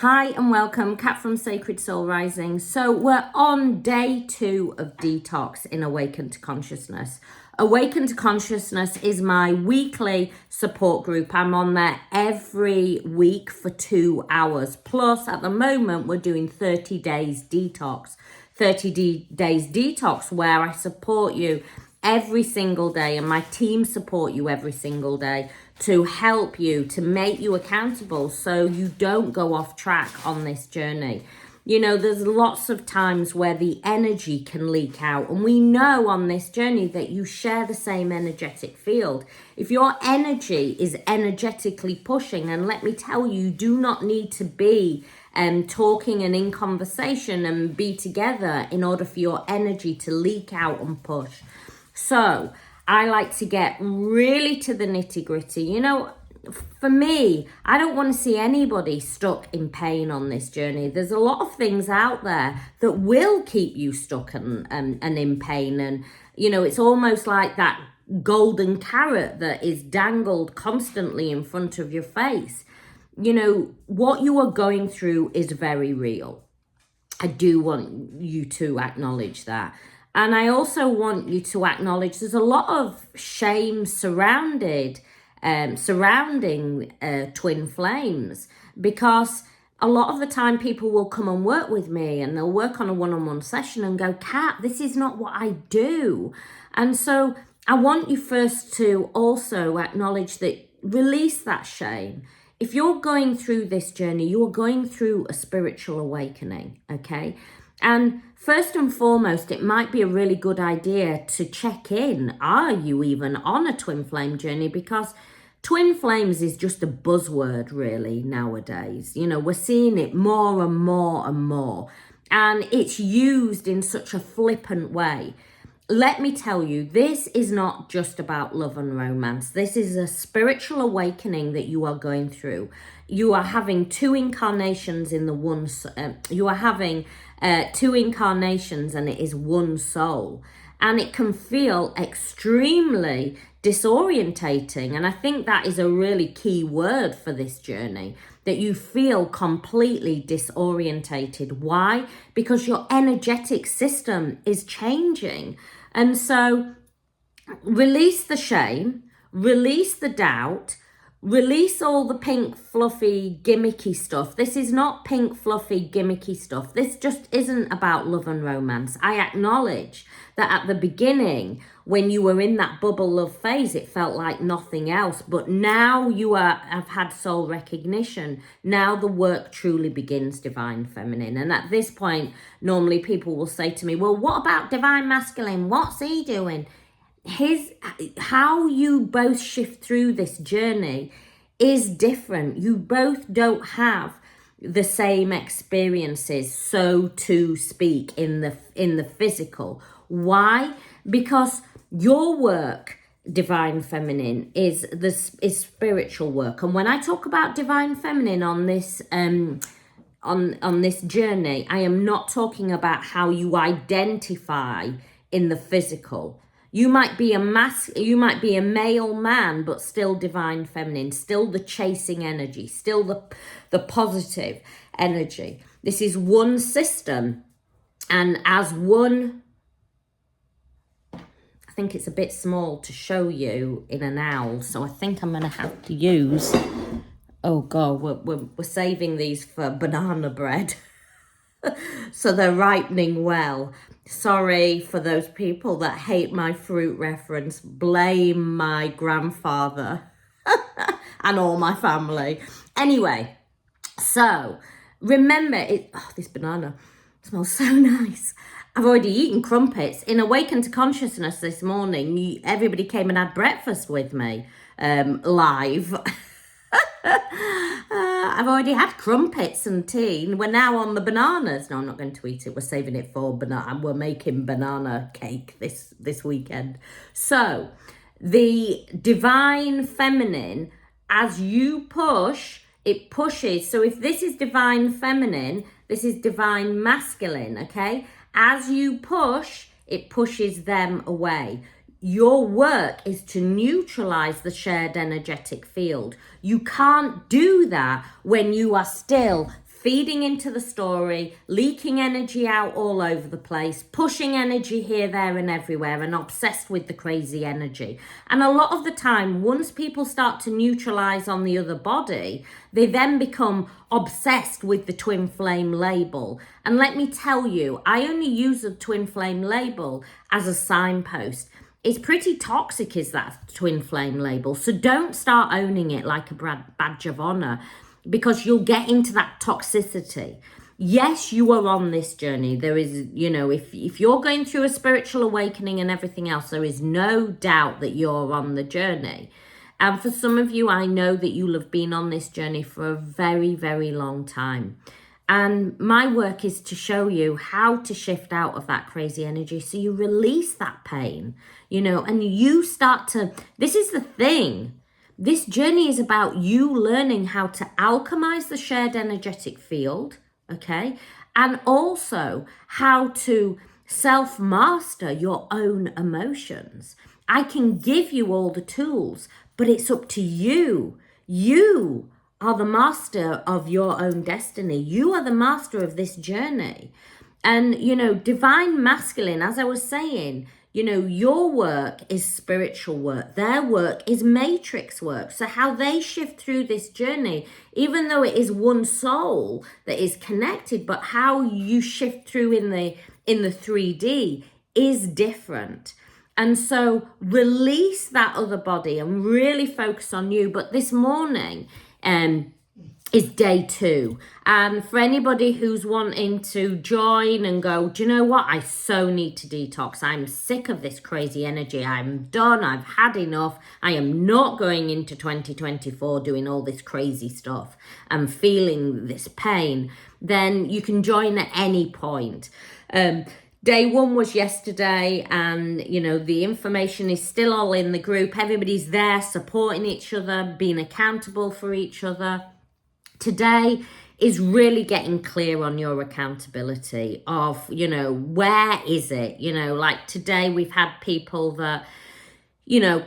Hi and welcome, Kat from Sacred Soul Rising. So we're on day 2 of Detox in Awaken to Consciousness. Awaken to Consciousness is my weekly support group. I'm on there every week for 2 hours. Plus, at the moment, we're doing 30 days detox. 30 days detox where I support you every single day, and my team support you every single day to help you, to make you accountable so you don't go off track on this journey. You know, there's lots of times where the energy can leak out, and we know on this journey that you share the same energetic field. If your energy is energetically pushing, and let me tell you, you do not need to be talking and in conversation and be together in order for your energy to leak out and push. So I like to get really to the nitty gritty. You know, for me, I don't want to see anybody stuck in pain on this journey. There's a lot of things out there that will keep you stuck and in pain. And, you know, it's almost like that golden carrot that is dangled constantly in front of your face. You know, what you are going through is very real. I do want you to acknowledge that. And I also want you to acknowledge there's a lot of shame surrounding twin flames, because a lot of the time people will come and work with me and they'll work on a one-on-one session and go, Kat, this is not what I do. And so I want you first to also acknowledge that, release that shame. If you're going through this journey, you are going through a spiritual awakening, okay? And first and foremost, it might be a really good idea to check in. Are you even on a twin flame journey? Because twin flames is just a buzzword really nowadays. You know, we're seeing it more and more and more. And it's used in such a flippant way. Let me tell you, this is not just about love and romance. This is a spiritual awakening that you are going through. You are having two incarnations in the one. You are having two incarnations, and it is one soul. And it can feel extremely disorientating. And I think that is a really key word for this journey, that you feel completely disorientated. Why? Because your energetic system is changing. And so release the shame, release the doubt, release all the pink, fluffy, gimmicky stuff. This is not pink, fluffy, gimmicky stuff. This just isn't about love and romance. I acknowledge that at the beginning, when you were in that bubble love phase, it felt like nothing else. But now you have had soul recognition. Now the work truly begins, Divine Feminine. And at this point, normally people will say to me, well, what about Divine Masculine? What's he doing? How you both shift through this journey is different. You both don't have the same experiences, so to speak, in the physical. Why? Because your work, Divine Feminine, is spiritual work. And when I talk about Divine Feminine on this on this journey, I am not talking about how you identify in the physical. You might be a male man, but still Divine Feminine, still the chasing energy, still the positive energy. This is one system, and as one, I think it's a bit small to show you in an owl, so I think I'm going to have to use, oh God, we're saving these for banana bread. So they're ripening well. Sorry for those people that hate my fruit reference. Blame my grandfather and all my family. Anyway, so remember, this banana smells so nice. I've already eaten crumpets. In Awaken to Consciousness this morning, everybody came and had breakfast with me live. I've already had crumpets and tea. We're now on the bananas. No, I'm not going to eat it. We're saving it for banana. We're making banana cake this weekend. So the Divine Feminine, as you push, it pushes. So if this is Divine Feminine, this is Divine Masculine, okay? As you push, it pushes them away. Your work is to neutralize the shared energetic field. You can't do that when you are still feeding into the story, leaking energy out all over the place, pushing energy here, there, and everywhere, and obsessed with the crazy energy. And a lot of the time, once people start to neutralize on the other body, they then become obsessed with the twin flame label. And let me tell you, I only use the twin flame label as a signpost. It's pretty toxic, is that twin flame label. So don't start owning it like a badge of honor, because you'll get into that toxicity. Yes, you are on this journey. There is, if you're going through a spiritual awakening and everything else, there is no doubt that you're on the journey. And for some of you, I know that you'll have been on this journey for a very, very long time. And my work is to show you how to shift out of that crazy energy so you release that pain, and you start to, this is the thing. This journey is about you learning how to alchemize the shared energetic field, okay? And also how to self-master your own emotions. I can give you all the tools, but it's up to you. You are the master of your own destiny. You are the master of this journey. And, divine masculine, as I was saying, your work is spiritual work. Their work is matrix work. So how they shift through this journey, even though it is one soul that is connected, but how you shift through in the 3D is different. And so release that other body and really focus on you. But this morning, is day 2. And for anybody who's wanting to join and go, do you know what? I so need to detox. I'm sick of this crazy energy. I'm done. I've had enough. I am not going into 2024 doing all this crazy stuff and feeling this pain. Then you can join at any point. Day 1 was yesterday, and the information is still all in the group. Everybody's there supporting each other, being accountable for each other. Today is really getting clear on your accountability of, where is it? Like today we've had people that,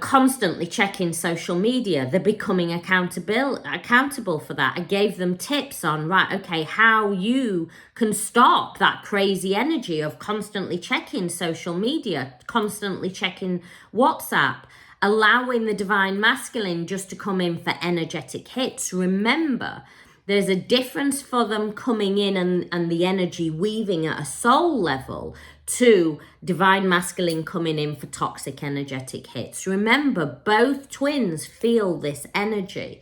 constantly checking social media. They're becoming accountable for that. I gave them tips on, right, okay, how you can stop that crazy energy of constantly checking social media, constantly checking WhatsApp, allowing the divine masculine just to come in for energetic hits. Remember, there's a difference for them coming in and the energy weaving at a soul level to divine masculine coming in for toxic energetic hits. Remember, both twins feel this energy.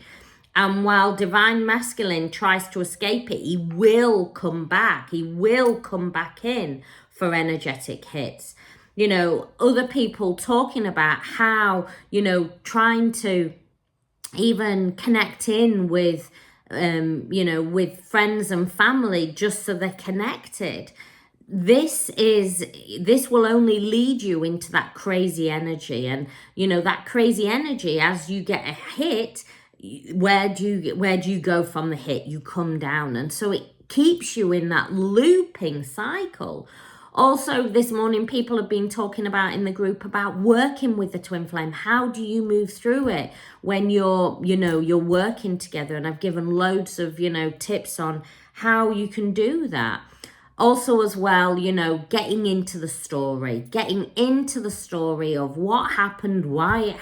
And while divine masculine tries to escape it, he will come back. He will come back in for energetic hits. Other people talking about how, trying to even connect in with, with friends and family just so they're connected. This will only lead you into that crazy energy. And, that crazy energy, as you get a hit, where do you go from the hit? You come down. And so it keeps you in that looping cycle. Also, this morning, people have been talking about in the group about working with the twin flame. How do you move through it when you're working together? And I've given loads of, tips on how you can do that. Also, as well, getting into the story of what happened, why it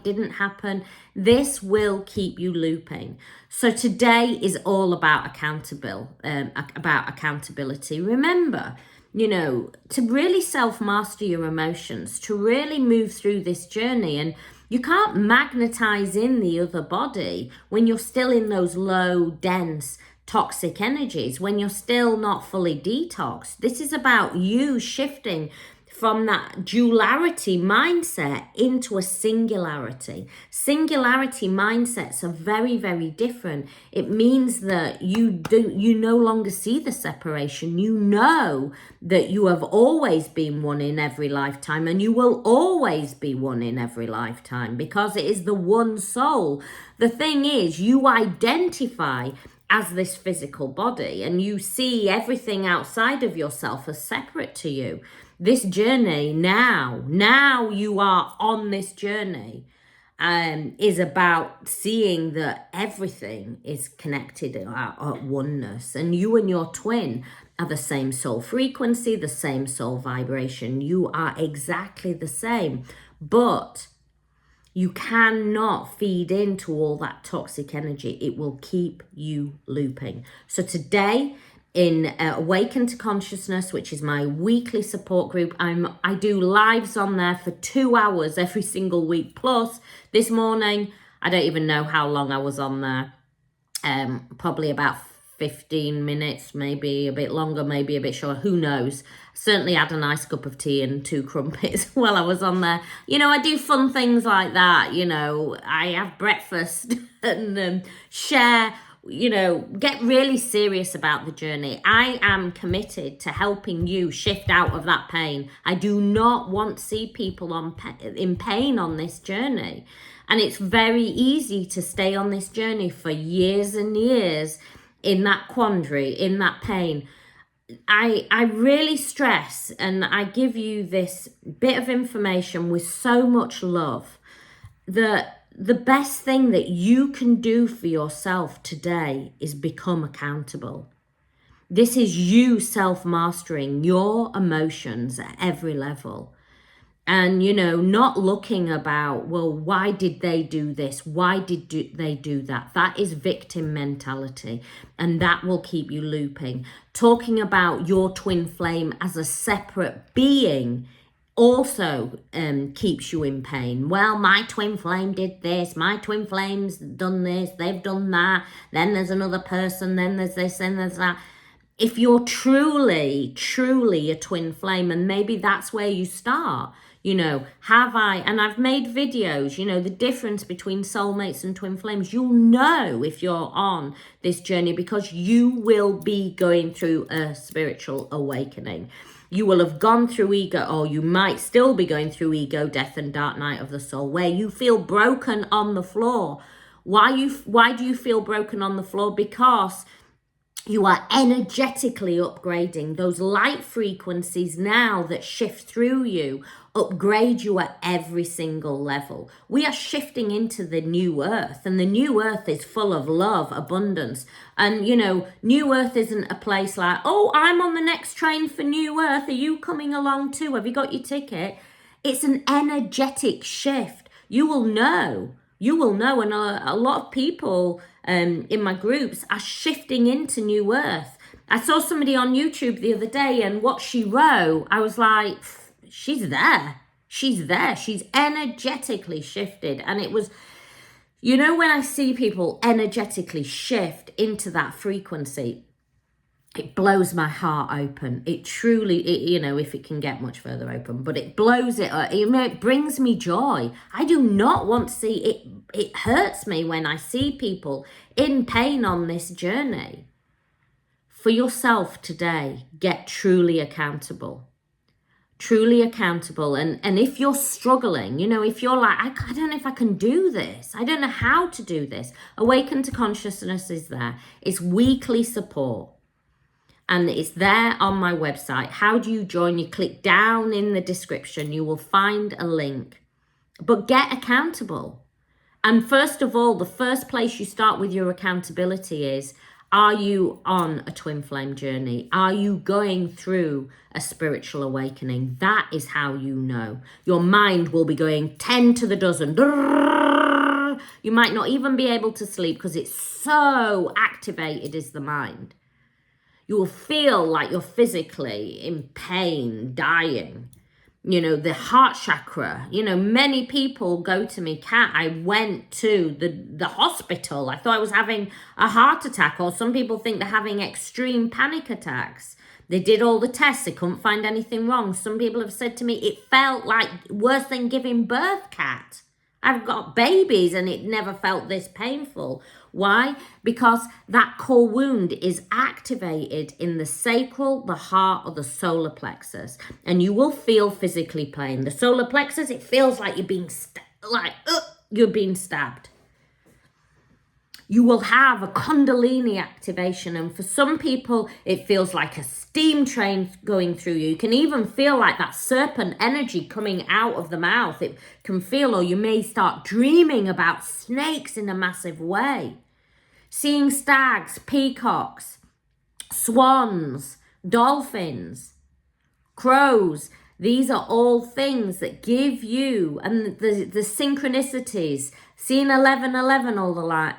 didn't happen. This will keep you looping. So today is all about accountability. Remember, to really self-master your emotions, to really move through this journey. And you can't magnetize in the other body when you're still in those low, dense, toxic energies, when you're still not fully detoxed. This is about you shifting from that duality mindset into a singularity. Singularity mindsets are very, very different. It means that you no longer see the separation. You know that you have always been one in every lifetime, and you will always be one in every lifetime, because it is the one soul. The thing is, you identify as this physical body, and you see everything outside of yourself as separate to you. This journey now you are on this journey, is about seeing that everything is connected at oneness, and you and your twin are the same soul frequency, the same soul vibration. You are exactly the same, but you cannot feed into all that toxic energy. It will keep you looping. So today, in Awaken to Consciousness, which is my weekly support group, I do lives on there for 2 hours every single week. Plus, this morning, I don't even know how long I was on there. Probably about 15 minutes, maybe a bit longer, maybe a bit shorter, who knows. Certainly had a nice cup of tea and 2 crumpets while I was on there. You know, I do fun things like that. You know, I have breakfast and share, you know, get really serious about the journey. I am committed to helping you shift out of that pain. I do not want to see people in pain on this journey. And it's very easy to stay on this journey for years and years in that quandary, in that pain. I really stress, and I give you this bit of information with so much love, that the best thing that you can do for yourself today is become accountable. This is you self-mastering your emotions at every level. And, you know, not looking about, well, why did they do this? Why did they do that? That is victim mentality, and that will keep you looping. Talking about your twin flame as a separate being also keeps you in pain. Well, my twin flame did this, my twin flame's done this, they've done that, then there's another person, then there's this, then there's that. If you're truly a twin flame, and maybe that's where you start, you know, and I've made videos, you know, the difference between soulmates and twin flames. You'll know if you're on this journey, because you will be going through a spiritual awakening. You will have gone through ego, or you might still be going through ego, death, and dark night of the soul, where you feel broken on the floor. Why do you feel broken on the floor? Because you are energetically upgrading. Those light frequencies now that shift through you upgrade you at every single level. We are shifting into the new earth, and the new earth is full of love, abundance. And, you know, new earth isn't a place like, oh, I'm on the next train for new earth. Are you coming along too? Have you got your ticket? It's an energetic shift. You will know. And a lot of people in my groups are shifting into new earth. I saw somebody on YouTube the other day, and what she wrote, I was like, she's there. She's energetically shifted. And it was, you know, when I see people energetically shift into that frequency, it blows my heart open. It truly, you know, if it can get much further open, but it blows it, you know, it brings me joy. I do not want to see it. It hurts me when I see people in pain on this journey. For yourself today, get truly accountable. And if you're struggling, you know, if you're like, I don't know if I can do this, I don't know how to do this, Awaken to Consciousness is there. It's weekly support. And it's there on my website. How do you join? You click down in the description. You will find a link. But get accountable. And first of all, the first place you start with your accountability is, are you on a twin flame journey? Are you going through a spiritual awakening? That is how you know. Your mind will be going 10 to the dozen. You might not even be able to sleep because it's so activated is the mind. You will feel like you're physically in pain, dying. You know, the heart chakra, you know, many people go to me, Kat, I went to the hospital. I thought I was having a heart attack, or some people think they're having extreme panic attacks. They did all the tests. They couldn't find anything wrong. Some people have said to me, it felt like worse than giving birth, Kat. I've got babies and it never felt this painful. Why? Because that core wound is activated in the sacral, the heart, or the solar plexus. And you will feel physically pain. The solar plexus, it feels like you're being stabbed. You will have a Kundalini activation. And for some people, it feels like a steam train going through you. You can even feel like that serpent energy coming out of the mouth. It can feel, or you may start dreaming about snakes in a massive way. Seeing stags, peacocks, swans, dolphins, crows. These are all things that give you, and the synchronicities, seeing 11:11 all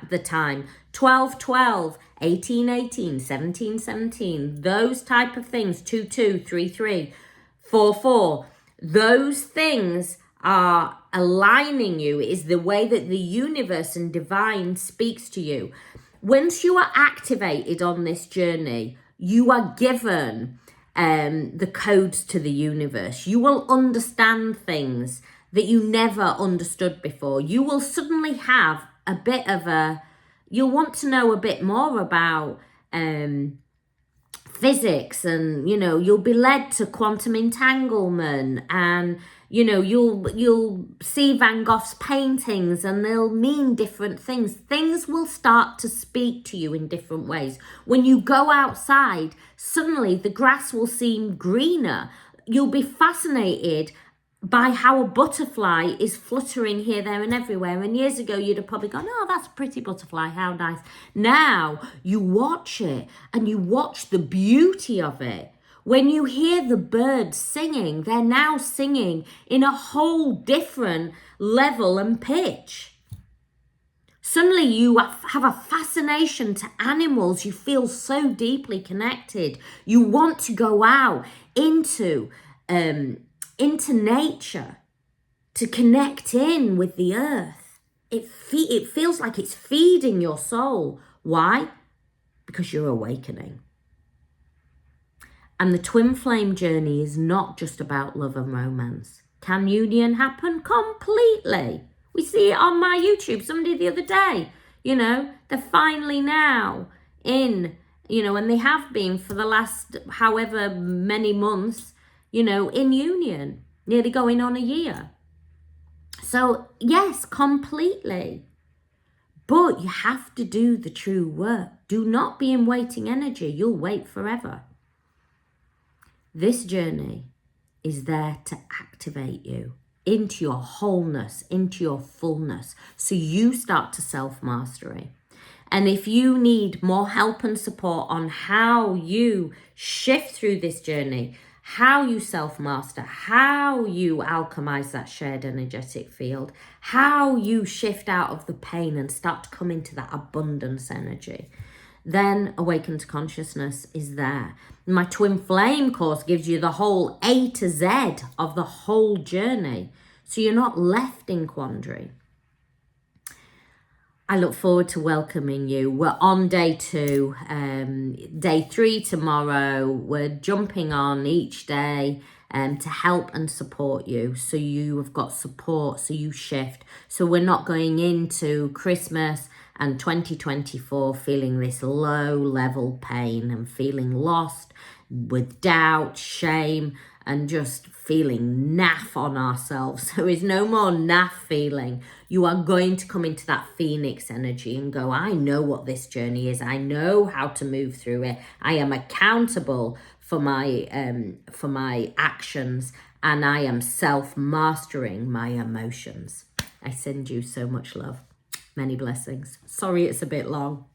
the time, 12:12, 18:18, 17:17, those type of things, 2:2, 3:3, 4:4, those things are aligning you. It is the way that the universe and divine speaks to you. Once you are activated on this journey, you are given the codes to the universe. You will understand things that you never understood before. You will suddenly have a bit of you'll want to know a bit more about physics, and you'll be led to quantum entanglement, and you'll see Van Gogh's paintings, and they'll mean different things. Things will start to speak to you in different ways. When you go outside, suddenly the grass will seem greener. You'll be fascinated by how a butterfly is fluttering here, there, and everywhere. And years ago, you'd have probably gone, oh, that's a pretty butterfly, how nice. Now, you watch it, and you watch the beauty of it. When you hear the birds singing, they're now singing in a whole different level and pitch. Suddenly, you have a fascination to animals. You feel so deeply connected. You want to go out into nature, to connect in with the earth. It feels like it's feeding your soul. Why? Because you're awakening. And the twin flame journey is not just about love and romance. Can union happen? Completely. We see it on my YouTube. Somebody the other day, they're finally now in, and they have been for the last however many months, in union, nearly going on a year. So yes, completely. But you have to do the true work. Do not be in waiting energy. You'll wait forever. This journey is there to activate you into your wholeness, into your fullness, so you start to self-mastery. And if you need more help and support on how you shift through this journey, how you self-master, how you alchemize that shared energetic field, how you shift out of the pain and start to come into that abundance energy, then Awaken to Consciousness is there. My Twin Flame course gives you the whole A to Z of the whole journey, so you're not left in quandary. I look forward to welcoming you. We're on day 2, day 3 tomorrow. We're jumping on each day to help and support you, so you have got support, so you shift. So we're not going into Christmas and 2024 feeling this low level pain and feeling lost with doubt, shame, and just feeling naff on ourselves. There is no more naff feeling. You are going to come into that phoenix energy and go, I know what this journey is. I know how to move through it. I am accountable for my actions, and I am self-mastering my emotions. I send you so much love. Many blessings. Sorry it's a bit long.